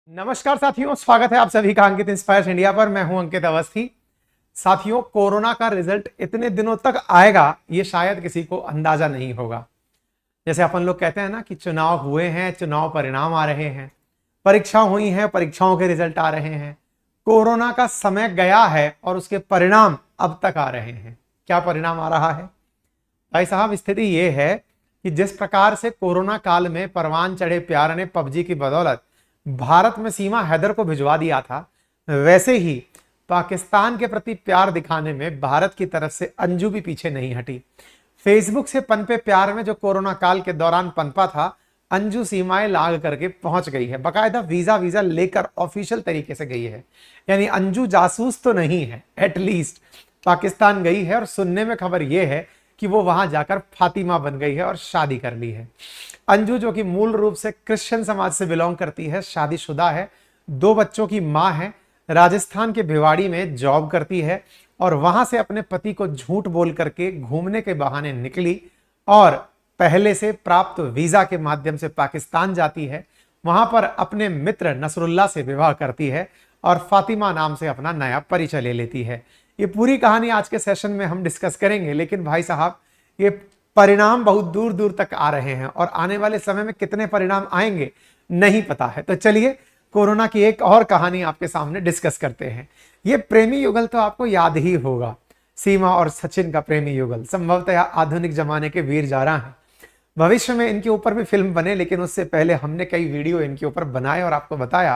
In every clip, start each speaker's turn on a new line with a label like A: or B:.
A: नमस्कार साथियों, स्वागत है आप सभी का अंकित इंस्पायर्स इंडिया पर। मैं हूं अंकित अवस्थी। साथियों, कोरोना का रिजल्ट इतने दिनों तक आएगा ये शायद किसी को अंदाजा नहीं होगा। जैसे अपन लोग कहते हैं ना कि चुनाव हुए हैं, चुनाव परिणाम आ रहे हैं, परीक्षा हुई है, परीक्षाओं के रिजल्ट आ रहे हैं। कोरोना का समय गया है और उसके परिणाम अब तक आ रहे हैं। क्या परिणाम आ रहा है भाई साहब? स्थिति ये है कि जिस प्रकार से कोरोना काल में परवान चढ़े प्यार ने पबजी की बदौलत भारत में सीमा हैदर को भिजवा दिया था, वैसे ही पाकिस्तान के प्रति प्यार दिखाने में भारत की तरफ से अंजू भी पीछे नहीं हटी। फेसबुक से पनपे प्यार में जो कोरोना काल के दौरान पनपा था, अंजू सीमाएं लांघ करके पहुंच गई है। बकायदा वीजा लेकर ऑफिशियल तरीके से गई है। यानी अंजू जासूस तो नहीं है, एटलीस्ट पाकिस्तान गई है। और सुनने में खबर यह है कि वो वहां जाकर फातिमा बन गई है और शादी कर ली है। अंजू, जो कि मूल रूप से क्रिश्चियन समाज से बिलोंग करती है, शादीशुदा है, 2 बच्चों की मां है, राजस्थान के भिवाड़ी में जॉब करती है और वहां से अपने पति को झूठ बोल करके घूमने के बहाने निकली और पहले से प्राप्त वीजा के माध्यम से पाकिस्तान जाती है। वहां पर अपने मित्र नसरुल्लाह से विवाह करती है और फातिमा नाम से अपना नया परिचय ले लेती है। ये पूरी कहानी आज के सेशन में हम डिस्कस करेंगे। लेकिन भाई साहब, ये परिणाम बहुत दूर दूर तक आ रहे हैं और आने वाले समय में कितने परिणाम आएंगे नहीं पता है। तो चलिए कोरोना की एक और कहानी आपके सामने डिस्कस करते हैं। ये प्रेमी युगल तो आपको याद ही होगा, सीमा और सचिन का प्रेमी युगल। संभवतः आधुनिक जमाने के वीर जारा हैं। भविष्य में इनके ऊपर भी फिल्म बने, लेकिन उससे पहले हमने कई वीडियो इनके ऊपर बनाए और आपको बताया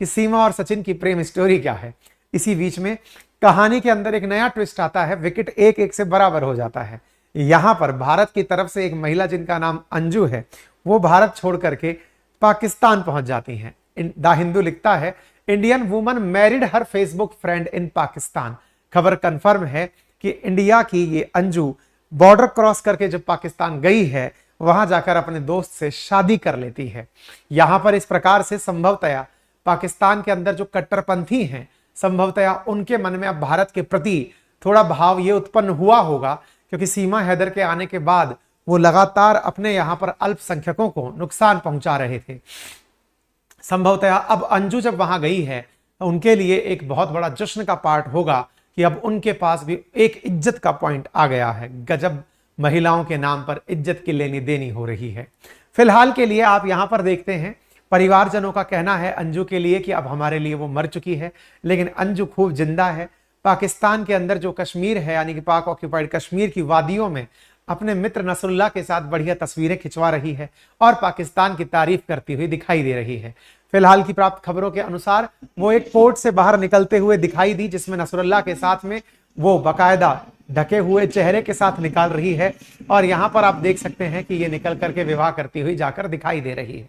A: कि सीमा और सचिन की प्रेम स्टोरी क्या है। इसी बीच में कहानी के अंदर एक नया ट्विस्ट आता है, विकेट 1-1 से बराबर हो जाता है। यहां पर भारत की तरफ से एक महिला जिनका नाम अंजू है, वो भारत छोड़ करके पाकिस्तान पहुंच जाती हैं। द हिंदू लिखता है, Indian woman married her Facebook friend in Pakistan. खबर कंफर्म है कि इंडिया की ये अंजू बॉर्डर क्रॉस करके जब पाकिस्तान गई है, वहां जाकर अपने दोस्त से शादी कर लेती है। यहां पर इस प्रकार से संभवतया पाकिस्तान के अंदर जो कट्टरपंथी हैं, संभवतया उनके मन में अब भारत के प्रति थोड़ा भाव ये उत्पन्न हुआ होगा, क्योंकि सीमा हैदर के आने के बाद वो लगातार अपने यहां पर अल्पसंख्यकों को नुकसान पहुंचा रहे थे। संभवतः अब अंजू जब वहां गई है, तो उनके लिए एक बहुत बड़ा जश्न का पार्ट होगा कि अब उनके पास भी एक इज्जत का पॉइंट आ गया है। गजब, महिलाओं के नाम पर इज्जत की लेनी देनी हो रही है। फिलहाल के लिए आप यहां पर देखते हैं, परिवारजनों का कहना है अंजू के लिए कि अब हमारे लिए वो मर चुकी है, लेकिन अंजू खूब जिंदा है। पाकिस्तान के अंदर जो कश्मीर है, यानी कि पाक ऑक्यूपाइड कश्मीर की वादियों में अपने मित्र नसरुल्लाह के साथ बढ़िया तस्वीरें खिंचवा रही है और पाकिस्तान की तारीफ करती हुई दिखाई दे रही है। फिलहाल की प्राप्त खबरों के अनुसार वो एक पोर्ट से बाहर निकलते हुए दिखाई दी, जिसमें नसरुल्लाह के साथ में वो बाकायदा ढके हुए चेहरे के साथ निकाल रही है। और यहां पर आप देख सकते हैं कि ये निकल करके विवाह करती हुई जाकर दिखाई दे रही है।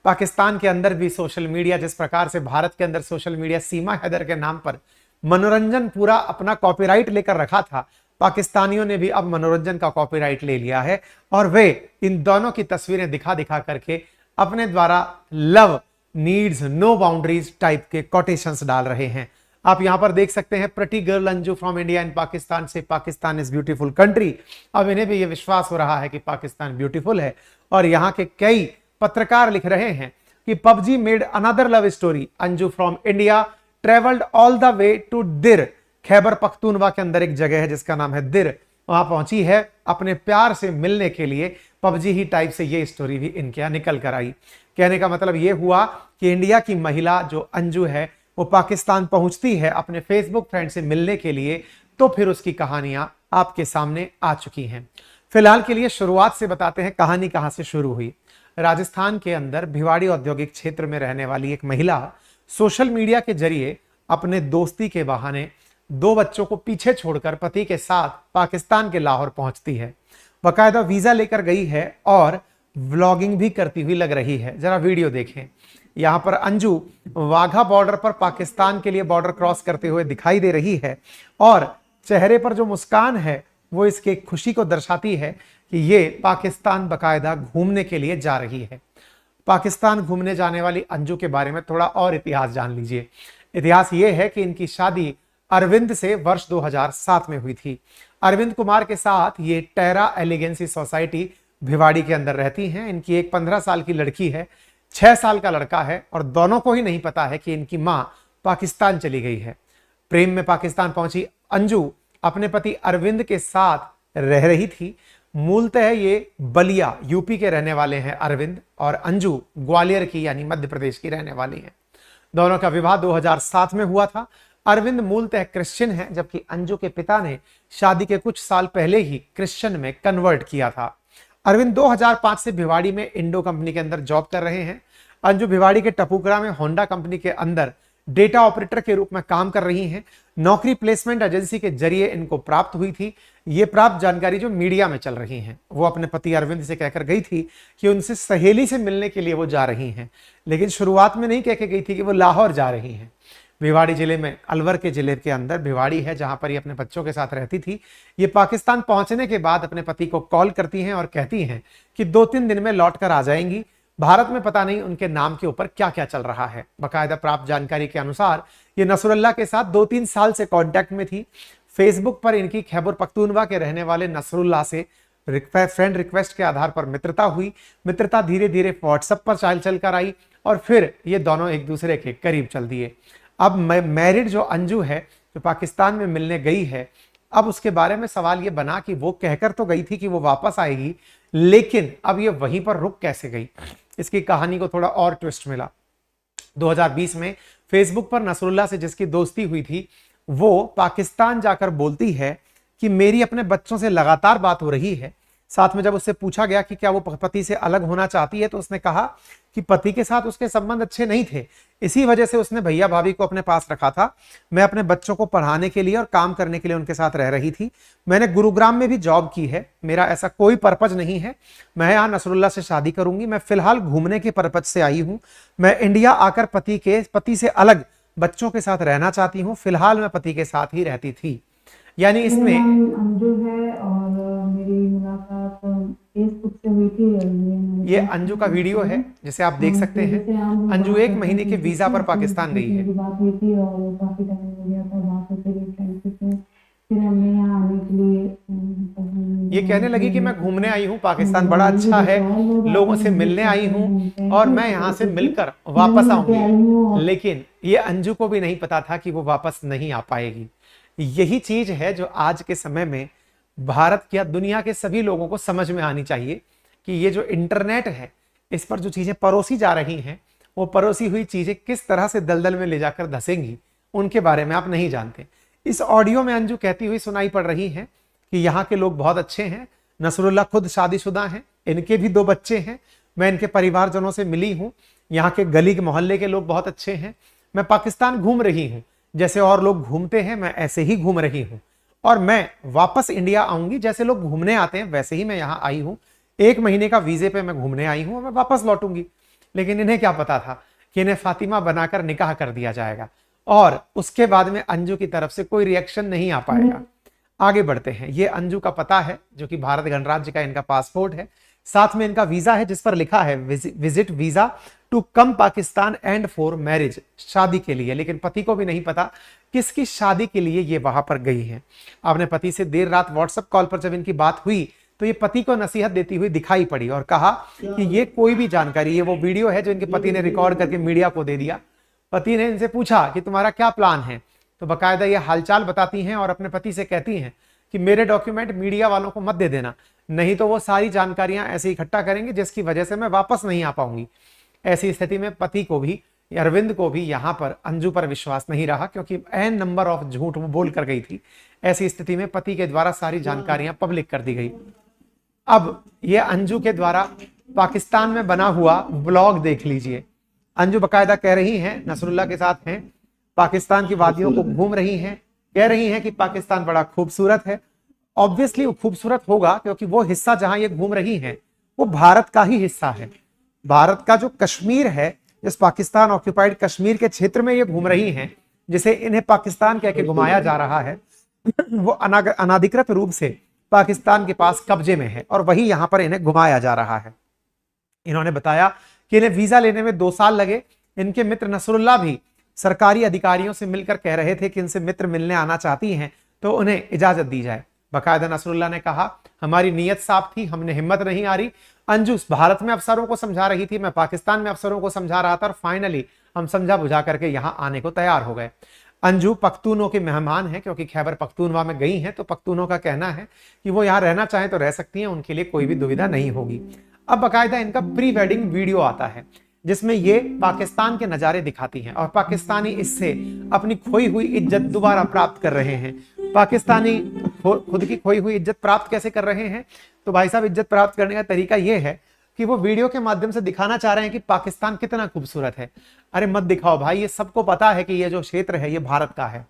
A: पाकिस्तान के अंदर भी सोशल मीडिया, जिस प्रकार से भारत के अंदर सोशल मीडिया सीमा हैदर के नाम पर मनोरंजन पूरा अपना कॉपीराइट लेकर रखा था, पाकिस्तानियों ने भी अब मनोरंजन का कॉपीराइट ले लिया है और वे इन दोनों की तस्वीरें दिखा दिखा करके अपने द्वारा love needs no boundaries type के कोटेशंस डाल रहे हैं। आप यहां पर देख सकते हैं, pretty girl Anju from India in Pakistan से पाकिस्तान इज ब्यूटीफुल कंट्री। अब इन्हें भी यह विश्वास हो रहा है कि पाकिस्तान ब्यूटीफुल है। और यहां के कई पत्रकार लिख रहे हैं कि PUBG made another love story, Anju from India travelled all the way to Dir. Khyber Pakhtunkhwa के अंदर एक जगह है जिसका नाम है दिर, वहां पहुंची है अपने प्यार से मिलने के लिए। पबजी ही टाइप से ये स्टोरी भी इनके यहां निकल कर आई। कहने का मतलब ये हुआ कि इंडिया की महिला जो अंजू है, वो पाकिस्तान पहुंचती है अपने फेसबुक फ्रेंड से मिलने के लिए, तो फिर उसकी कहानियां आपके सामने आ चुकी हैं। फिलहाल के लिए शुरुआत से बताते हैं कहानी कहां से शुरू हुई। राजस्थान के अंदर भिवाड़ी औद्योगिक क्षेत्र में रहने वाली एक महिला सोशल मीडिया के जरिए अपने दोस्ती के बहाने 2 बच्चों को पीछे छोड़कर पति के साथ पाकिस्तान के लाहौर पहुंचती है। बकायदा वीजा लेकर गई है और व्लॉगिंग भी करती हुई लग रही है। जरा वीडियो देखें। यहां पर अंजू वाघा बॉर्डर पर पाकिस्तान के लिए बॉर्डर क्रॉस करते हुए दिखाई दे रही है और चेहरे पर जो मुस्कान है वो इसके खुशी को दर्शाती है कि ये पाकिस्तान बकायदा घूमने के लिए जा रही है। पाकिस्तान घूमने जाने वाली अंजू के बारे में थोड़ा और इतिहास जान लीजिए। इतिहास ये है कि इनकी शादी अरविंद से वर्ष 2007 में हुई थी। अरविंद कुमार के साथ ये टेरा एलिगेंसी सोसाइटी भिवाड़ी के अंदर रहती हैं। इनकी एक 15 साल की लड़की है। 6 साल का लड़का है और दोनों को ही नहीं पता है कि इनकी मां पाकिस्तान चली गई है। प्रेम में पाकिस्तान पहुंची अंजू अपने पति अरविंद के साथ रह रही थी। मूलतः ये बलिया यूपी के रहने वाले हैं अरविंद, और अंजू ग्वालियर की यानी मध्य प्रदेश की रहने वाली हैं। दोनों का विवाह 2007 में हुआ था। अरविंद मूलतः क्रिश्चियन है, जबकि अंजू के पिता ने शादी के कुछ साल पहले ही क्रिश्चियन में कन्वर्ट किया था। अरविंद 2005 से भिवाड़ी में इंडो कंपनी के अंदर जॉब कर रहे हैं। अंजू भिवाड़ी के टपुकरा में होंडा कंपनी के अंदर डेटा ऑपरेटर के रूप में काम कर रही हैं। नौकरी प्लेसमेंट एजेंसी के जरिए इनको प्राप्त हुई थी। ये प्राप्त जानकारी जो मीडिया में चल रही है, वो अपने पति अरविंद से कहकर गई थी कि उनसे सहेली से मिलने के लिए वो जा रही हैं, लेकिन शुरुआत में नहीं कह के गई थी कि वो लाहौर जा रही हैं। भिवाड़ी जिले में, अलवर के जिले के अंदर भिवाड़ी है, जहां पर ये अपने बच्चों के साथ रहती थी। ये पाकिस्तान पहुंचने के बाद अपने पति को कॉल करती हैं और कहती हैं कि 2-3 दिन में लौट कर आ जाएंगी। भारत में पता नहीं उनके नाम के ऊपर क्या क्या चल रहा है। बाकायदा प्राप्त जानकारी के अनुसार ये नसरुल्लाह के साथ 2-3 साल से कांटेक्ट में थी। फेसबुक पर इनकी खैबर पख्तूनवा के रहने वाले नसरुल्लाह से फ्रेंड रिक्वेस्ट के आधार पर मित्रता हुई। मित्रता धीरे धीरे व्हाट्सएप पर चल कर आई और फिर ये दोनों एक दूसरे के करीब चल दिए। अब मैरिड जो अंजू है, जो पाकिस्तान में मिलने गई है, अब उसके बारे में सवाल ये बना कि वो कहकर तो गई थी कि वो वापस आएगी, लेकिन अब ये वहीं पर रुक कैसे गई। इसकी कहानी को थोड़ा और ट्विस्ट मिला। 2020 में फेसबुक पर नसरुल्लाह से जिसकी दोस्ती हुई थी, वो पाकिस्तान जाकर बोलती है कि मेरी अपने बच्चों से लगातार बात हो रही है। साथ में जब उससे पूछा गया कि क्या वो पति से अलग होना चाहती है, तो उसने कहा कि पति के साथ उसके संबंध अच्छे नहीं थे, इसी वजह से उसने भैया भाभी को अपने पास रखा था। मैं अपने बच्चों को पढ़ाने के लिए और काम करने के लिए उनके साथ रह रही थी। मैंने गुरुग्राम में भी जॉब की है। मेरा ऐसा कोई पर्पज नहीं है मैं यहाँ नसरुल्लाह से शादी करूंगी। मैं फिलहाल घूमने के पर्पज से आई हूँ। मैं इंडिया आकर पति से अलग बच्चों के साथ रहना चाहती हूँ। फिलहाल मैं पति के साथ ही रहती थी। यानी इसमें
B: अंजू है और मेरी मुलाकात फेसबुक से हुई थी।
A: ये अंजू का वीडियो है जिसे आप देख सकते हैं। अंजू 1 महीने के वीजा पर पाकिस्तान गई है।
B: बात हुई थी और काफी टाइम हो गया था वहां से, फिर हमने यहाँ आने के लिए
A: ये कहने लगी कि मैं घूमने आई हूँ, पाकिस्तान बड़ा अच्छा है, लोगों से मिलने आई हूँ और मैं यहाँ से मिलकर वापस आऊंगी। लेकिन ये अंजू को भी नहीं पता था कि वो वापस नहीं आ पाएगी। यही चीज है जो आज के समय में भारत या दुनिया के सभी लोगों को समझ में आनी चाहिए कि ये जो इंटरनेट है, इस पर जो चीजें परोसी जा रही हैं, वो परोसी हुई चीजें किस तरह से दलदल में ले जाकर धसेंगी, उनके बारे में आप नहीं जानते। इस ऑडियो में अंजू कहती हुई सुनाई पड़ रही है कि यहाँ के लोग बहुत अच्छे हैं। नसरुल्लाह खुद शादीशुदा हैं, इनके भी 2 बच्चे हैं। मैं इनके परिवारजनों से मिली हूँ। यहाँ के गली के मोहल्ले के लोग बहुत अच्छे हैं। मैं पाकिस्तान घूम रही हूँ, जैसे और लोग घूमते हैं मैं ऐसे ही घूम रही हूं, और मैं वापस इंडिया आऊंगी। जैसे लोग घूमने आते हैं वैसे ही मैं यहां आई हूं। 1 महीने का वीजे पे मैं घूमने आई हूं और मैं वापस लौटूंगी। लेकिन इन्हें क्या पता था कि इन्हें फातिमा बनाकर निकाह कर दिया जाएगा और उसके बाद में अंजू की तरफ से कोई रिएक्शन नहीं आ पाएगा। आगे बढ़ते हैं। ये अंजू का पता है, जो कि भारत गणराज्य का इनका पासपोर्ट है। साथ में इनका वीजा है जिस पर लिखा है visit visa to come Pakistan and for marriage, शादी के लिए। लेकिन पति को भी नहीं पता किसकी शादी के लिए ये वहां पर गई है। अपने पति से देर रात व्हाट्सएप कॉल पर जब इनकी बात हुई तो ये पति को नसीहत देती हुई दिखाई पड़ी और कहा कि ये कोई भी जानकारी, ये वो वीडियो है जो इनके पति ने रिकॉर्ड करके मीडिया को दे दिया। पति ने इनसे पूछा कि तुम्हारा क्या प्लान है, तो बाकायदा ये हालचाल बताती हैं और अपने पति से कहती हैं कि मेरे डॉक्यूमेंट मीडिया वालों को मत दे देना, नहीं तो वो सारी जानकारियां ऐसे इकट्ठा करेंगे जिसकी वजह से मैं वापस नहीं आ पाऊंगी। ऐसी स्थिति में पति को भी, अरविंद को भी यहां पर अंजू पर विश्वास नहीं रहा, क्योंकि एन नंबर ऑफ झूठ वो बोल कर गई थी। ऐसी स्थिति में पति के द्वारा सारी जानकारियां पब्लिक कर दी गई। अब ये अंजू के द्वारा पाकिस्तान में बना हुआ ब्लॉग देख लीजिए। अंजू बकायदा कह रही हैं नसरुल्लाह के साथ हैं, पाकिस्तान की वादियों को घूम रही हैं, कह रही हैं कि पाकिस्तान बड़ा खूबसूरत है। ऑब्वियसली वो खूबसूरत होगा क्योंकि वो हिस्सा जहां ये घूम रही हैं वो भारत का ही हिस्सा है। भारत का जो कश्मीर है, जिस पाकिस्तान ऑक्यूपाइड कश्मीर के क्षेत्र में ये घूम रही हैं, जिसे इन्हें पाकिस्तान कह के घुमाया जा रहा है, वो अनाधिकृत रूप से पाकिस्तान के पास कब्जे में है और वही यहां पर इन्हें घुमाया जा रहा है। इन्होंने बताया कि इन्हें वीजा लेने में 2 साल लगे। इनके मित्र नसरुल्लाह भी सरकारी अधिकारियों से मिलकर कह रहे थे कि इनसे मित्र मिलने आना चाहती हैं तो उन्हें इजाजत दी जाए। बाकायदा नसरुल्लाह ने कहा हमारी नीयत साफ थी, हमने हिम्मत नहीं हारी, अंजू भारत में अफसरों को समझा रही थी, मैं पाकिस्तान में अफसरों को समझा रहा था, और फाइनली हम समझा बुझा करके यहां आने को तैयार हो गए। अंजू पख्तूनों के मेहमान हैं, क्योंकि खैबर पख्तूनवा में गई हैं, तो पख्तूनों का कहना है कि वो यहां रहना चाहें तो रह सकती हैं, उनके लिए कोई भी दुविधा नहीं होगी। अब बाकायदा इनका प्री वेडिंग वीडियो आता है जिसमें ये पाकिस्तान के नजारे दिखाती हैं, और पाकिस्तानी इससे अपनी खोई हुई इज्जत दोबारा प्राप्त कर रहे हैं। पाकिस्तानी खुद की खोई हुई इज्जत प्राप्त कैसे कर रहे हैं? तो भाई साहब, इज्जत प्राप्त करने का तरीका यह है कि वो वीडियो के माध्यम से दिखाना चाह रहे हैं कि पाकिस्तान कितना खूबसूरत है। अरे मत दिखाओ भाई, ये सबको पता है कि ये जो क्षेत्र है ये भारत का है।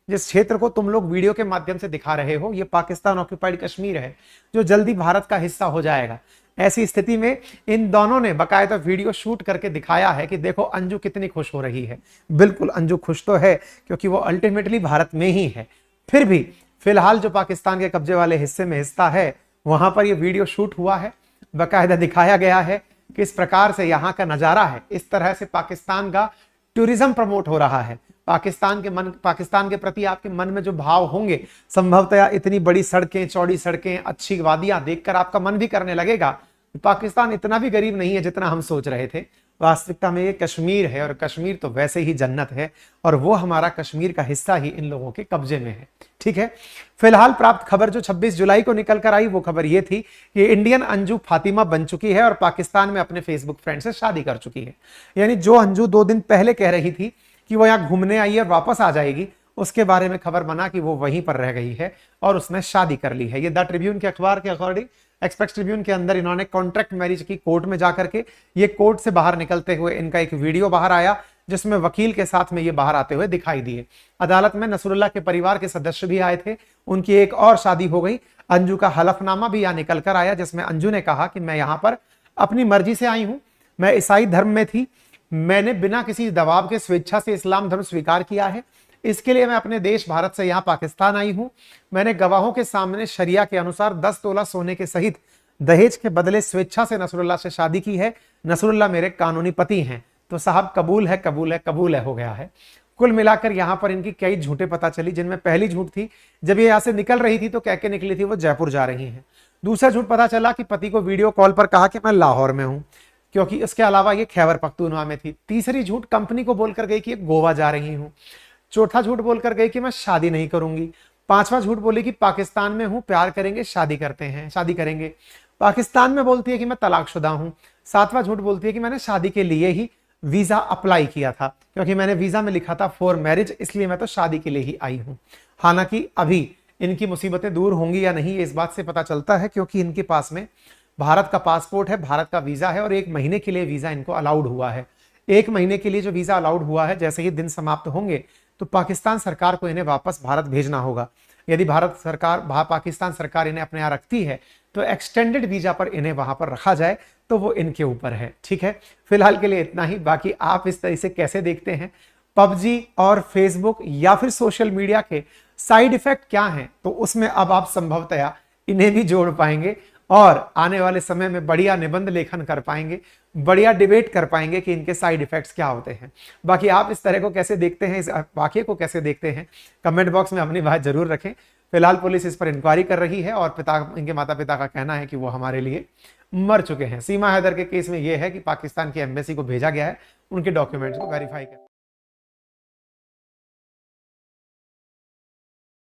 A: जिस क्षेत्र को तुम लोग वीडियो के माध्यम से दिखा रहे हो ये पाकिस्तान ऑक्युपाइड कश्मीर है, जो जल्दी भारत का हिस्सा हो जाएगा। ऐसी स्थिति में इन दोनों ने बाकायदा वीडियो शूट करके दिखाया है कि देखो अंजू कितनी खुश हो रही है। बिल्कुल अंजू खुश तो है, क्योंकि वो अल्टीमेटली भारत में ही है। फिर भी फिलहाल जो पाकिस्तान के कब्जे वाले हिस्से में हिस्सा है, वहां पर ये वीडियो शूट हुआ है, बाकायदा दिखाया गया है किस प्रकार से यहाँ का नजारा है। इस तरह से पाकिस्तान का टूरिज्म प्रमोट हो रहा है। पाकिस्तान के प्रति आपके मन में जो भाव होंगे, संभवतः इतनी बड़ी सड़कें, चौड़ी सड़कें, अच्छी वादियां देखकर आपका मन भी करने लगेगा पाकिस्तान इतना भी गरीब नहीं है जितना हम सोच रहे थे। वास्तविकता में ये कश्मीर है, और कश्मीर तो वैसे ही जन्नत है, और वो हमारा कश्मीर का हिस्सा ही इन लोगों के कब्जे में है। ठीक है, फिलहाल प्राप्त खबर जो 26 जुलाई को निकल कर आई वो खबर ये थी कि इंडियन अंजू फातिमा बन चुकी है और पाकिस्तान में अपने फेसबुक फ्रेंड से शादी कर चुकी है। यानी जो अंजू 2 दिन पहले कह रही थी कि वो यहाँ घूमने आई है, वापस आ जाएगी, उसके बारे में खबर बना कि वो वहीं पर रह गई है और उसने शादी कर ली है। ये द ट्रिब्यून के अखबार के अकॉर्डिंग एक्सप्रेस ट्रिब्यून के अंदर इन्होंने कॉन्ट्रैक्ट मैरिज की कोर्ट में जाकर के, ये कोर्ट से बाहर निकलते हुए इनका एक वीडियो बाहर आया जिसमें वकील के साथ में ये बाहर आते हुए दिखाई दिए। अदालत में नसरुल्लाह के परिवार के सदस्य भी आए थे, उनकी एक और शादी हो गई। अंजू का हलफनामा भी यहाँ निकल कर आया जिसमें अंजू ने कहा कि मैं यहाँ पर अपनी मर्जी से आई हूँ, मैं ईसाई धर्म में थी, मैंने बिना किसी दबाव के स्वेच्छा से इस्लाम धर्म स्वीकार किया है, इसके लिए मैं अपने देश भारत से यहाँ पाकिस्तान आई हूँ। मैंने गवाहों के सामने शरिया के अनुसार 10 तोला सोने के सहित दहेज के बदले स्वेच्छा से नसरुल्लाह से शादी की है। नसरुल्लाह मेरे कानूनी पति हैं। तो साहब कबूल है, कबूल है, कबूल है हो गया है। कुल मिलाकर यहाँ पर इनकी कई झूठे पता चली, जिनमें पहली झूठ थी जब ये यहाँ से निकल रही थी तो कह के निकली थी वो जयपुर जा रही हैं। दूसरा झूठ पता चला कि पति को वीडियो कॉल पर कहा कि मैं लाहौर में हूँ, क्योंकि इसके अलावा ये खैबर पख्तूनवा में थी। तीसरी झूठ कंपनी को बोलकर गई कि गोवा जा रही हूँ। चौथा झूठ बोलकर गई कि मैं शादी नहीं करूंगी। पांचवा झूठ बोली कि पाकिस्तान में हूं, प्यार करेंगे, शादी करते हैं, शादी करेंगे। पाकिस्तान में बोलती है कि मैं तलाकशुदा हूं। सातवां झूठ बोलती है कि मैंने शादी के लिए ही वीजा अप्लाई किया था, क्योंकि मैंने वीजा में लिखा था फॉर मैरिज, इसलिए मैं तो शादी के लिए ही आई हूं। हालांकि अभी इनकी मुसीबतें दूर होंगी या नहीं ये इस बात से पता चलता है, क्योंकि इनके पास में भारत का पासपोर्ट है, भारत का वीजा है, और 1 महीने के लिए वीजा इनको अलाउड हुआ है। 1 महीने के लिए जो वीजा अलाउड हुआ है, जैसे ही दिन समाप्त होंगे तो पाकिस्तान सरकार को इन्हें वापस भारत भेजना होगा। यदि पाकिस्तान सरकार इन्हें अपने यहाँ रखती है तो एक्सटेंडेड वीजा पर इन्हें वहां पर रखा जाए, तो वो इनके ऊपर है। ठीक है, फिलहाल के लिए इतना ही। बाकी आप इस तरह से कैसे देखते हैं पबजी और फेसबुक या फिर सोशल मीडिया के साइड इफेक्ट क्या हैं, तो उसमें अब आप संभवतया इन्हें भी जोड़ पाएंगे और आने वाले समय में बढ़िया निबंध लेखन कर पाएंगे, बढ़िया डिबेट कर पाएंगे कि इनके साइड इफेक्ट्स क्या होते हैं। बाकी आप इस तरह को कैसे देखते हैं, इस वाकये को कैसे देखते हैं, कमेंट बॉक्स में अपनी बात जरूर रखें। फिलहाल पुलिस इस पर इंक्वायरी कर रही है और इनके माता पिता का कहना है कि वो हमारे लिए मर चुके हैं। सीमा हैदर के केस में यह है कि पाकिस्तान की एम्बेसी को भेजा गया है उनके डॉक्यूमेंट्स को वेरीफाई कर